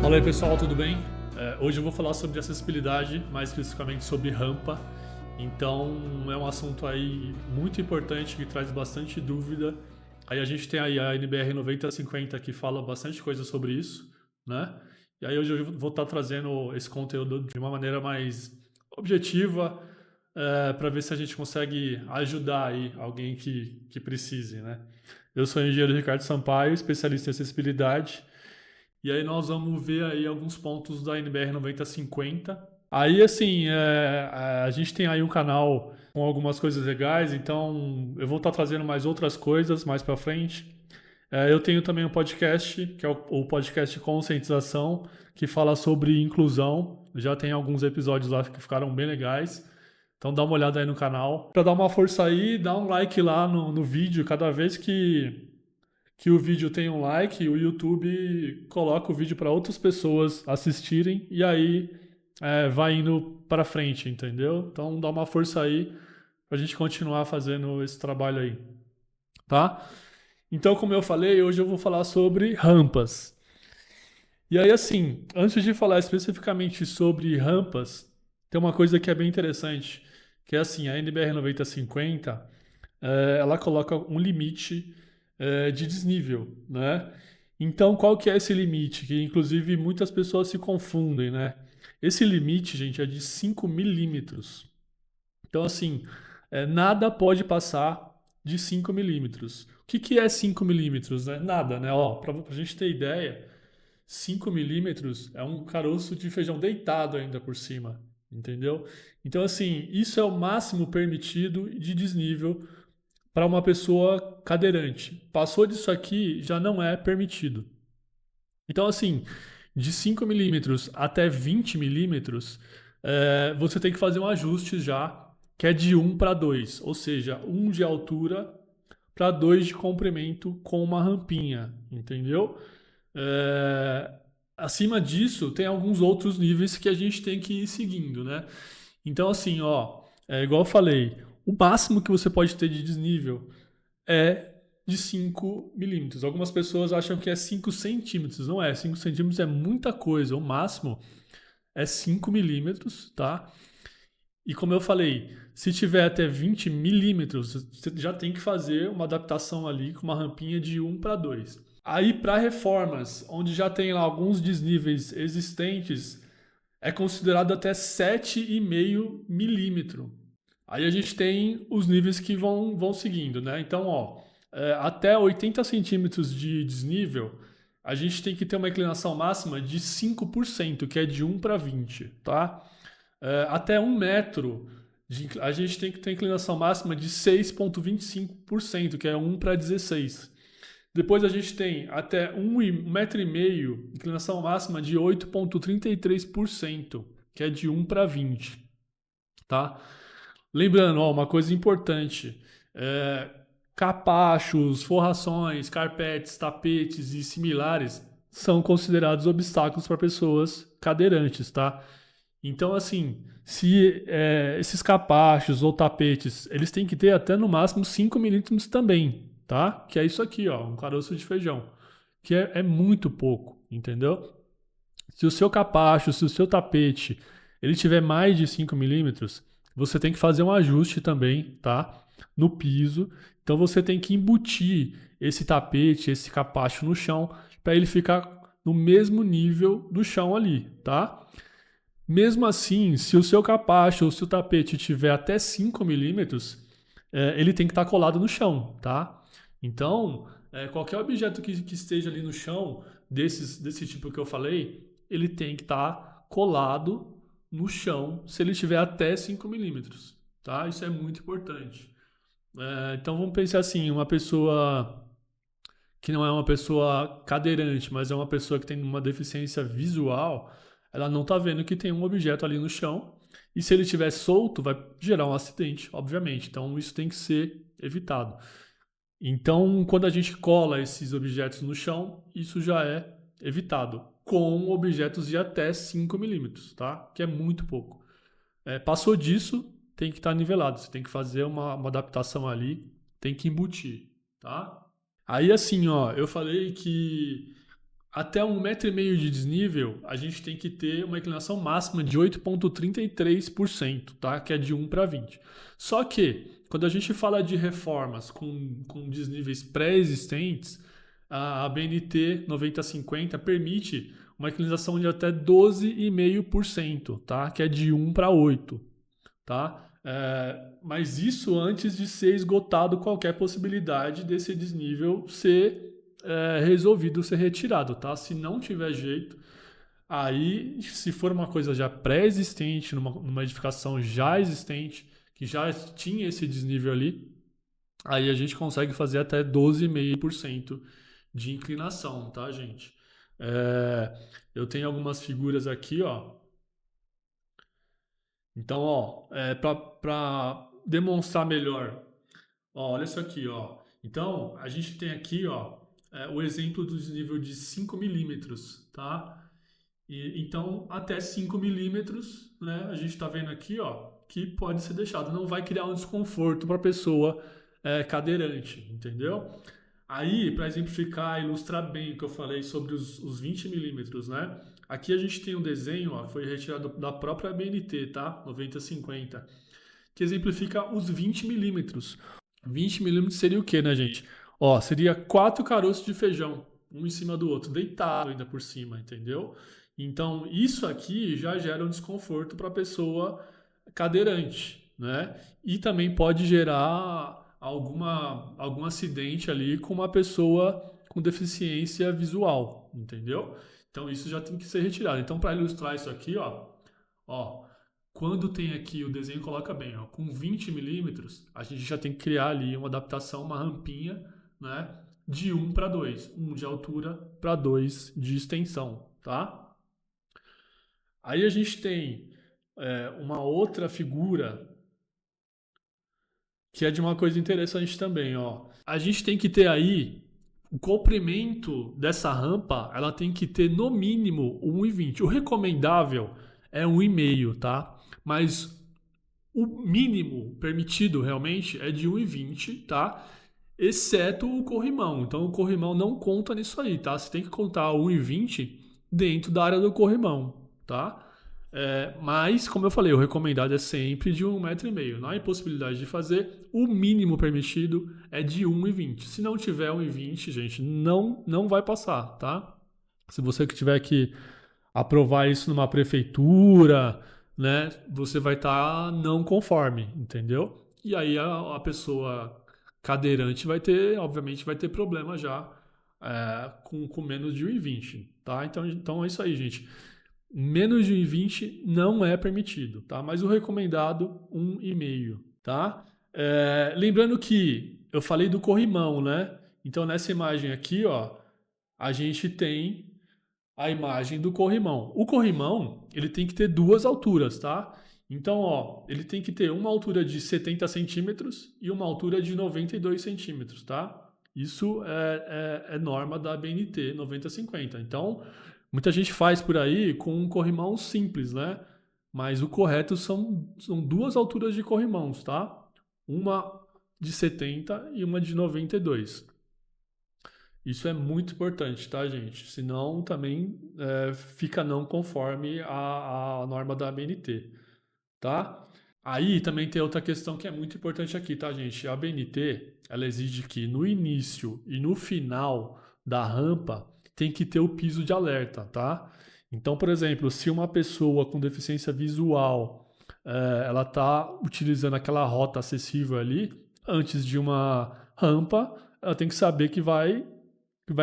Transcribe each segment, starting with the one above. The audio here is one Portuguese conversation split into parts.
Fala aí pessoal, tudo bem? Hoje eu vou falar sobre acessibilidade, mais especificamente sobre rampa. Então é um assunto aí muito importante que traz bastante dúvida. Aí a gente tem aí a NBR 9050 que fala bastante coisa sobre isso, né? E aí hoje eu vou estar trazendo esse conteúdo de uma maneira mais objetiva, para ver se a gente consegue ajudar aí alguém que precise, né? Eu sou o engenheiro Ricardo Sampaio, especialista em acessibilidade. E aí nós vamos ver aí alguns pontos da NBR 9050. Aí, assim, a gente tem aí um canal com algumas coisas legais, então eu vou estar trazendo mais outras coisas mais para frente. Eu tenho também um podcast, que é o podcast Conscientização, que fala sobre inclusão. Já tem alguns episódios lá que ficaram bem legais. Então dá uma olhada aí no canal. Para dar uma força aí, dá um like lá no vídeo. Cada vez que o vídeo tem um like, o YouTube coloca o vídeo para outras pessoas assistirem e aí vai indo para frente, entendeu? Então dá uma força aí para a gente continuar fazendo esse trabalho aí, tá? Então, como eu falei, hoje eu vou falar sobre rampas. E aí, assim, antes de falar especificamente sobre rampas, tem uma coisa que é bem interessante, que é assim, a NBR 9050, ela coloca um limite de desnível, né? Então, qual que é esse limite? Que inclusive muitas pessoas se confundem, né? Esse limite, gente, é de 5 milímetros. Então, assim, nada pode passar de 5 milímetros. O que é 5 milímetros, né? Nada, né? Ó, para a gente ter ideia, 5 milímetros é um caroço de feijão deitado ainda por cima, entendeu? Então, assim, isso é o máximo permitido de desnível para uma pessoa cadeirante. Passou disso aqui, já não é permitido. Então, assim, de 5 milímetros até 20 milímetros, você tem que fazer um ajuste já, que é de 1 para 2, ou seja, 1 de altura para 2 de comprimento com uma rampinha, entendeu? É, acima disso, tem alguns outros níveis que a gente tem que ir seguindo, né? Então, assim, ó, igual eu falei, o máximo que você pode ter de desnível é de 5 milímetros. Algumas pessoas acham que é 5 centímetros. Não é, 5 centímetros é muita coisa. O máximo é 5 milímetros, tá? E como eu falei, se tiver até 20 milímetros, você já tem que fazer uma adaptação ali com uma rampinha de 1 para 2. Aí, para reformas, onde já tem lá alguns desníveis existentes, é considerado até 7,5 milímetro. Aí a gente tem os níveis que vão seguindo, né? Então, ó, até 80 centímetros de desnível, a gente tem que ter uma inclinação máxima de 5%, que é de 1 para 20, tá? Até 1 metro, a gente tem que ter inclinação máxima de 6,25%, que é 1 para 16. Depois a gente tem até 1,5 metro, inclinação máxima de 8,33%, que é de 1 para 20, tá? Lembrando, ó, uma coisa importante: capachos, forrações, carpetes, tapetes e similares são considerados obstáculos para pessoas cadeirantes, tá? Então, assim, se esses capachos ou tapetes, eles têm que ter até no máximo 5 milímetros também, tá? Que é isso aqui, ó, um caroço de feijão, que é muito pouco, entendeu? Se o seu capacho, se o seu tapete, ele tiver mais de 5 milímetros, você tem que fazer um ajuste também, tá? No piso. Então você tem que embutir esse tapete, esse capacho no chão, para ele ficar no mesmo nível do chão ali, tá? Mesmo assim, se o seu capacho ou se o tapete tiver até 5 milímetros, ele tem que estar colado no chão, tá? Então, qualquer objeto que esteja ali no chão, desse tipo que eu falei, ele tem que estar colado no chão se ele tiver até 5 milímetros, tá? Isso é muito importante. Então, vamos pensar assim, uma pessoa que não é uma pessoa cadeirante, mas é uma pessoa que tem uma deficiência visual, ela não está vendo que tem um objeto ali no chão. E se ele estiver solto, vai gerar um acidente, obviamente. Então isso tem que ser evitado. Então, quando a gente cola esses objetos no chão, isso já é evitado, com objetos de até 5 milímetros, tá? Que é muito pouco. Passou disso, tem que estar nivelado. Você tem que fazer uma adaptação ali, tem que embutir, tá? Aí assim, ó, eu falei que até 1,5 m de desnível, a gente tem que ter uma inclinação máxima de 8,33%, tá? Que é de 1 para 20. Só que, quando a gente fala de reformas com desníveis pré-existentes, a BNT 9050 permite uma inclinação de até 12,5%, tá? Que é de 1 para 8, tá? Mas isso antes de ser esgotado qualquer possibilidade desse desnível ser resolvido, ser retirado, tá? Se não tiver jeito, aí se for uma coisa já pré-existente, numa edificação já existente, que já tinha esse desnível ali, aí a gente consegue fazer até 12,5% de inclinação, tá, gente? Eu tenho algumas figuras aqui, ó. Então, ó, para demonstrar melhor, ó, olha isso aqui, ó. Então, a gente tem aqui, ó, o exemplo do desnível de 5 milímetros, tá? Então, até 5 milímetros, né, a gente está vendo aqui, ó, que pode ser deixado. Não vai criar um desconforto para a pessoa cadeirante, entendeu? Aí, para exemplificar, ilustrar bem o que eu falei sobre os 20 milímetros, né? Aqui a gente tem um desenho, ó, foi retirado da própria BNT, tá? 9050, que exemplifica os 20 milímetros. 20 milímetros seria o quê, né, gente? Ó, seria 4 caroços de feijão, um em cima do outro, deitado ainda por cima, entendeu? Então, isso aqui já gera um desconforto para a pessoa cadeirante, né? E também pode gerar algum acidente ali com uma pessoa com deficiência visual, entendeu? Então, isso já tem que ser retirado. Então, para ilustrar isso aqui, ó, quando tem aqui o desenho, coloca bem, ó, com 20 milímetros, a gente já tem que criar ali uma adaptação, uma rampinha, né, de 1 para 2, 1 de altura para 2 de extensão, tá? Aí a gente tem uma outra figura que é de uma coisa interessante também, ó. A gente tem que ter aí o comprimento dessa rampa, ela tem que ter no mínimo 1,20. O recomendável é 1,5, tá? Mas o mínimo permitido realmente é de 1,20, tá? Exceto o corrimão. Então o corrimão não conta nisso aí, tá? Você tem que contar 1,20 dentro da área do corrimão, tá? Mas, como eu falei, o recomendado é sempre de 1,5 m. Não há impossibilidade de fazer. O mínimo permitido é de 1,20. Se não tiver 1,20, gente, não vai passar, tá? Se você que tiver que aprovar isso numa prefeitura, né, você vai estar não conforme, entendeu? E aí a pessoa cadeirante obviamente, vai ter problema já com menos de 1,20, tá? Então é isso aí, gente. Menos de 1,20 não é permitido, tá? Mas o recomendado, 1,5, tá? Lembrando que eu falei do corrimão, né? Então nessa imagem aqui, ó, a gente tem a imagem do corrimão. O corrimão, ele tem que ter duas alturas, tá? Então, ó, ele tem que ter uma altura de 70 centímetros e uma altura de 92 centímetros, tá? Isso é norma da BNT 9050. Então, muita gente faz por aí com um corrimão simples, né? Mas o correto são duas alturas de corrimãos, tá? Uma de 70 e uma de 92. Isso é muito importante, tá, gente? Senão também fica não conforme a norma da ABNT, tá? Aí também tem outra questão que é muito importante aqui, tá, gente? A ABNT, ela exige que no início e no final da rampa tem que ter o piso de alerta, tá? Então, por exemplo, se uma pessoa com deficiência visual ela está utilizando aquela rota acessível ali, antes de uma rampa, ela tem que saber que vai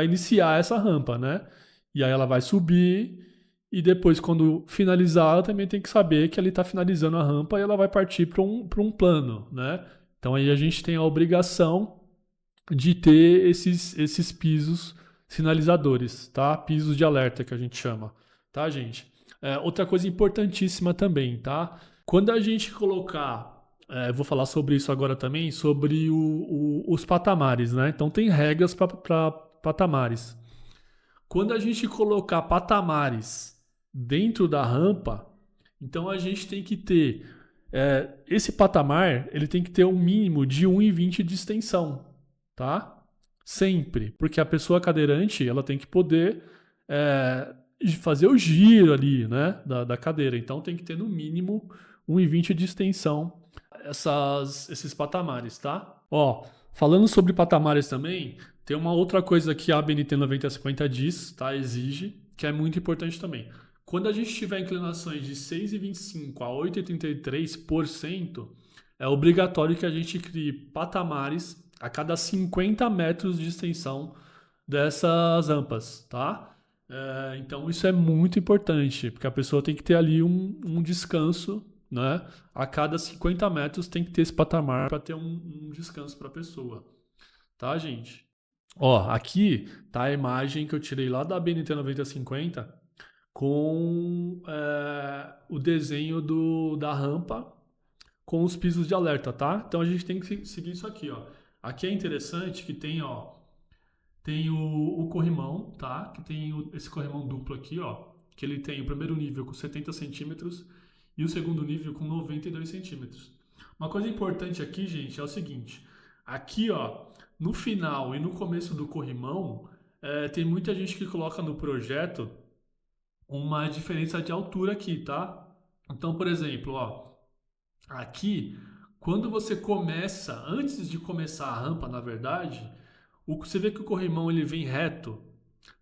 iniciar essa rampa, né? E aí ela vai subir e depois, quando finalizar, ela também tem que saber que ele está finalizando a rampa e ela vai partir para um plano, né? Então aí a gente tem a obrigação de ter esses pisos sinalizadores, tá? Pisos de alerta que a gente chama, tá, gente? Outra coisa importantíssima também, tá? Quando a gente colocar vou falar sobre isso agora também, sobre os patamares, né? Então tem regras para patamares. Quando a gente colocar patamares dentro da rampa, então a gente tem que ter esse patamar, ele tem que ter um mínimo de 1,20 de extensão, tá? Sempre, porque a pessoa cadeirante, ela tem que poder de fazer o giro ali, né, da cadeira. Então tem que ter no mínimo 1,20 de extensão esses patamares, tá? Ó, falando sobre patamares também, tem uma outra coisa que a ABNT 9050 diz, tá? Exige, que é muito importante também. Quando a gente tiver inclinações de 6,25 a 8,33%, é obrigatório que a gente crie patamares a cada 50 metros de extensão dessas rampas, tá? Então isso é muito importante, porque a pessoa tem que ter ali um descanso, né? A cada 50 metros tem que ter esse patamar para ter um descanso para a pessoa, tá, gente? Ó, aqui tá a imagem que eu tirei lá da BNT 9050 com o desenho da rampa com os pisos de alerta, tá? Então a gente tem que seguir isso aqui, ó. Aqui é interessante que tem, ó, tem o corrimão, tá? Que tem esse corrimão duplo aqui, ó. Que ele tem o primeiro nível com 70 centímetros e o segundo nível com 92 centímetros. Uma coisa importante aqui, gente, é o seguinte. Aqui, ó, no final e no começo do corrimão, tem muita gente que coloca no projeto uma diferença de altura aqui, tá? Então, por exemplo, ó, aqui, quando você começa, antes de começar a rampa, na verdade, você vê que o corrimão ele vem reto.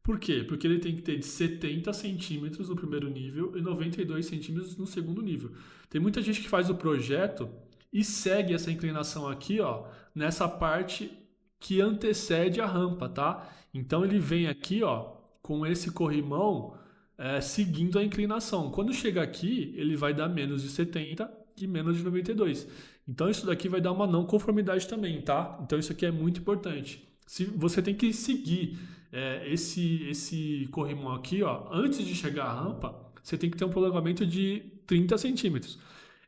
Por quê? Porque ele tem que ter de 70 centímetros no primeiro nível e 92 centímetros no segundo nível. Tem muita gente que faz o projeto e segue essa inclinação aqui, ó, nessa parte que antecede a rampa, tá? Então ele vem aqui, ó, com esse corrimão seguindo a inclinação. Quando chega aqui, ele vai dar menos de 70 e menos de 92. Então isso daqui vai dar uma não conformidade também, tá? Então isso aqui é muito importante. Se você tem que seguir esse corrimão aqui, ó, antes de chegar à rampa, você tem que ter um prolongamento de 30 centímetros.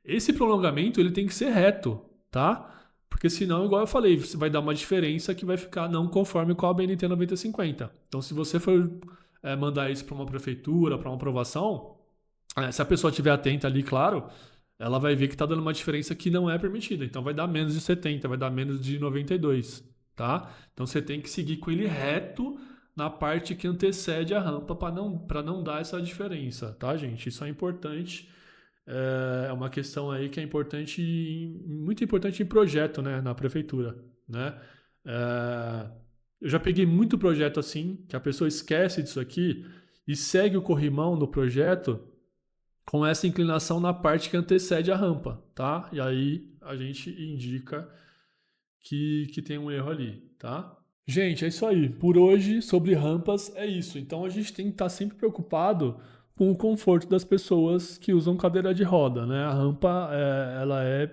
Esse prolongamento ele tem que ser reto, tá? Porque senão, igual eu falei, você vai dar uma diferença que vai ficar não conforme com a BNT 9050. Então, se você for mandar isso para uma prefeitura, para uma aprovação, se a pessoa estiver atenta ali, claro, ela vai ver que está dando uma diferença que não é permitida. Então, vai dar menos de 70, vai dar menos de 92, tá? Então, você tem que seguir com ele reto na parte que antecede a rampa para não dar essa diferença, tá, gente? Isso é importante. É uma questão aí que é importante, muito importante em projeto, né, na prefeitura, né? É, eu já peguei muito projeto assim, que a pessoa esquece disso aqui e segue o corrimão no projeto com essa inclinação na parte que antecede a rampa, tá? E aí a gente indica que tem um erro ali, tá? Gente, é isso aí. Por hoje, sobre rampas, é isso. Então a gente tem que estar sempre preocupado com o conforto das pessoas que usam cadeira de roda, né? A rampa, ela é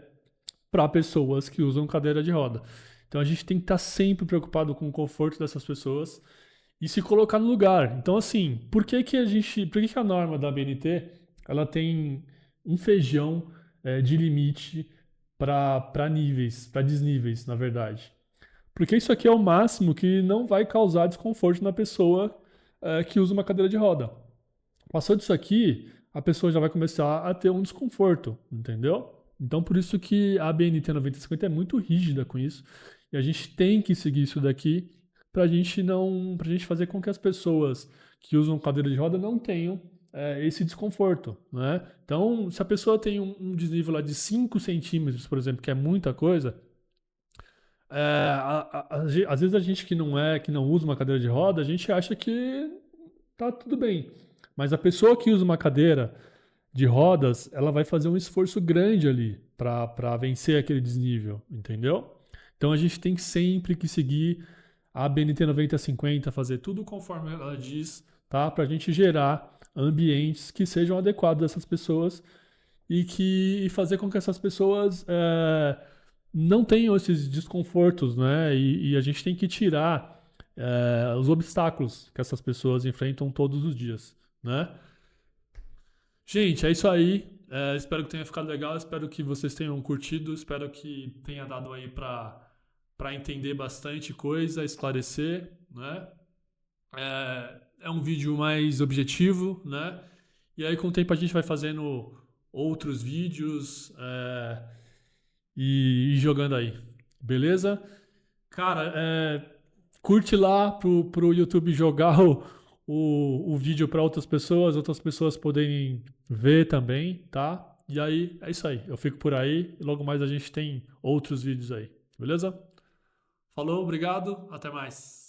para pessoas que usam cadeira de roda. Então a gente tem que estar sempre preocupado com o conforto dessas pessoas e se colocar no lugar. Então assim, por que que a norma da BNT, ela tem um feijão de limite para níveis, para desníveis, na verdade? Porque isso aqui é o máximo que não vai causar desconforto na pessoa que usa uma cadeira de roda. Passou disso aqui, a pessoa já vai começar a ter um desconforto, entendeu? Então, por isso que a BNT 9050 é muito rígida com isso. E a gente tem que seguir isso daqui para gente não, pra gente fazer com que as pessoas que usam cadeira de roda não tenham esse desconforto, né? Então, se a pessoa tem um desnível lá de 5 centímetros, por exemplo, que é muita coisa, às vezes a gente que não usa uma cadeira de roda, a gente acha que tá tudo bem. Mas a pessoa que usa uma cadeira de rodas, ela vai fazer um esforço grande ali para vencer aquele desnível, entendeu? Então a gente tem sempre que seguir a BNT 9050, fazer tudo conforme ela diz, tá? Para a gente gerar ambientes que sejam adequados a essas pessoas e fazer com que essas pessoas não tenham esses desconfortos, né? E a gente tem que tirar os obstáculos que essas pessoas enfrentam todos os dias, né? Gente, é isso aí. Espero que tenha ficado legal. Espero que vocês tenham curtido. Espero que tenha dado aí para entender bastante coisa, esclarecer, né? É um vídeo mais objetivo, né? E aí com o tempo a gente vai fazendo outros vídeos e jogando aí, beleza? Cara, curte lá pro YouTube jogar o vídeo para outras pessoas poderem ver também, tá? E aí, é isso aí. Eu fico por aí e logo mais a gente tem outros vídeos aí, beleza? Falou, obrigado, até mais.